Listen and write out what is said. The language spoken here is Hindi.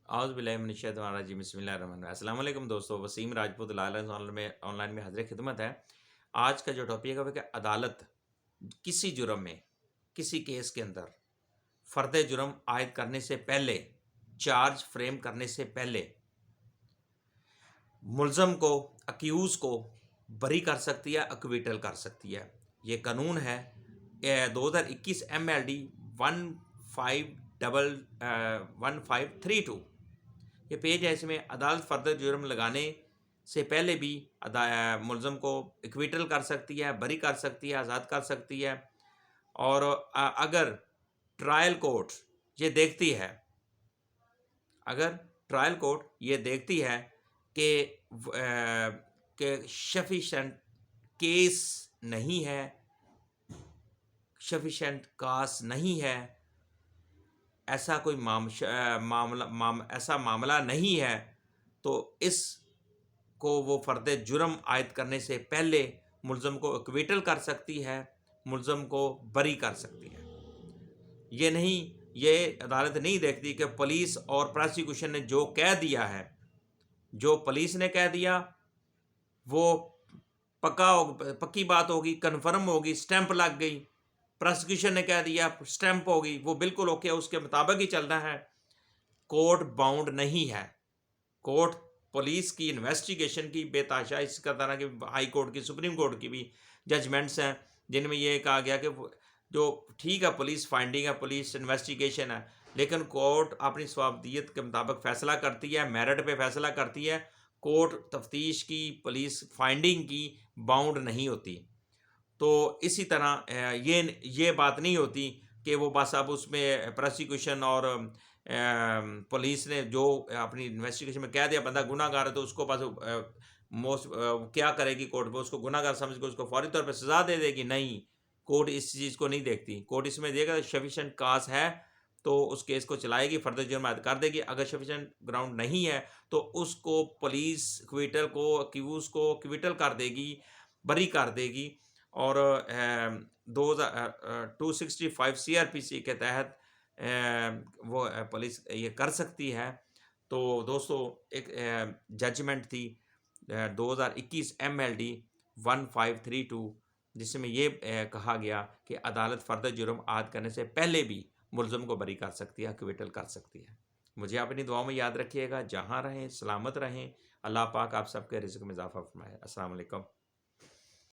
औज़ु बिल्लाहि मिनश्शैतानिर्रजीम बिस्मिल्लाहिर्रहमानिर्रहीम। अस्सलाम वालेकुम दोस्तों, वसीम राजपूत लाइव ऑनलाइन में हाज़िर खिदमत है। आज का जो टॉपिक है वो कि अदालत किसी जुर्म में, किसी केस के अंदर फ़र्द जुर्म आयद करने से पहले, चार्ज फ्रेम करने से पहले मुल्ज़म को, अक्यूज़ को बरी कर सकती है, एक्विटल कर सकती है। ये कानून है 2021 MLD 1532। ये पेज है, इसमें अदालत फ़र्द जुर्म लगाने से पहले भी मुल्ज़म को एक्विटल कर सकती है, बरी कर सकती है, आज़ाद कर सकती है। और अगर ट्रायल कोर्ट ये देखती है, अगर ट्रायल कोर्ट ये देखती है कि सफिशेंट केस नहीं है, सफिशेंट कास नहीं है, ऐसा कोई ऐसा मामला नहीं है, तो इसको वो फ़र्द जुर्म आयद करने से पहले मुल्ज़म को एक्विटल कर सकती है, मुल्ज़म को बरी कर सकती है। ये अदालत नहीं देखती कि पुलिस और प्रोसिक्यूशन ने जो कह दिया है, जो पुलिस ने कह दिया वो पक्की बात होगी, कन्फर्म होगी, स्टैंप लग गई। प्रोसिक्यूशन ने कह दिया, स्टैंप होगी, वो बिल्कुल ओके, उसके मुताबिक ही चलना है। कोर्ट बाउंड नहीं है। कोर्ट पुलिस की इन्वेस्टिगेशन की बेताशा इस तरह की हाई कोर्ट की, सुप्रीम कोर्ट की भी जजमेंट्स हैं जिनमें ये कहा गया कि जो ठीक है, पुलिस फाइंडिंग है, पुलिस इन्वेस्टिगेशन है, लेकिन कोर्ट अपनी स्वाबदियत के मुताबिक फ़ैसला करती है, मेरिट पे फ़ैसला करती है। कोर्ट तफ्तीश की, पुलिस फाइंडिंग की बाउंड नहीं होती। तो इसी तरह ये बात नहीं होती कि वो बस अब उसमें प्रोसिक्यूशन और पुलिस ने जो अपनी इन्वेस्टिगेशन में कह दिया बंदा गुनाहगार है, तो उसको बस क्या करेगी कोर्ट में, उसको गुनाहगार समझ के उसको फौरी तौर पे सज़ा दे देगी। नहीं, कोर्ट इस चीज़ को नहीं देखती। कोर्ट इसमें देगा सफिशिएंट कास है तो उस केस को चलाएगी, फ़र्द जुर्म आयद कर देगी। अगर सफिशिएंट ग्राउंड नहीं है तो उसको पुलिस एक्विटल को, अक्यूज़ को एक्विटल कर देगी, बरी कर देगी। और 265 CRPC के तहत वो पुलिस ये कर सकती है। तो दोस्तों, एक जजमेंट थी 2021 MLD 1532, जिसमें ये कहा गया कि अदालत फ़र्द जुर्म आयद करने से पहले भी मुल्ज़म को बरी कर सकती है, एक्विटल कर सकती है। मुझे अपनी दुआओं में याद रखिएगा। जहाँ रहें, सलामत रहें। अल्लाह पाक आप सबके रिज़्क़ में इज़ाफ़ा फ़रमाए। अस्सलाम वालेकुम।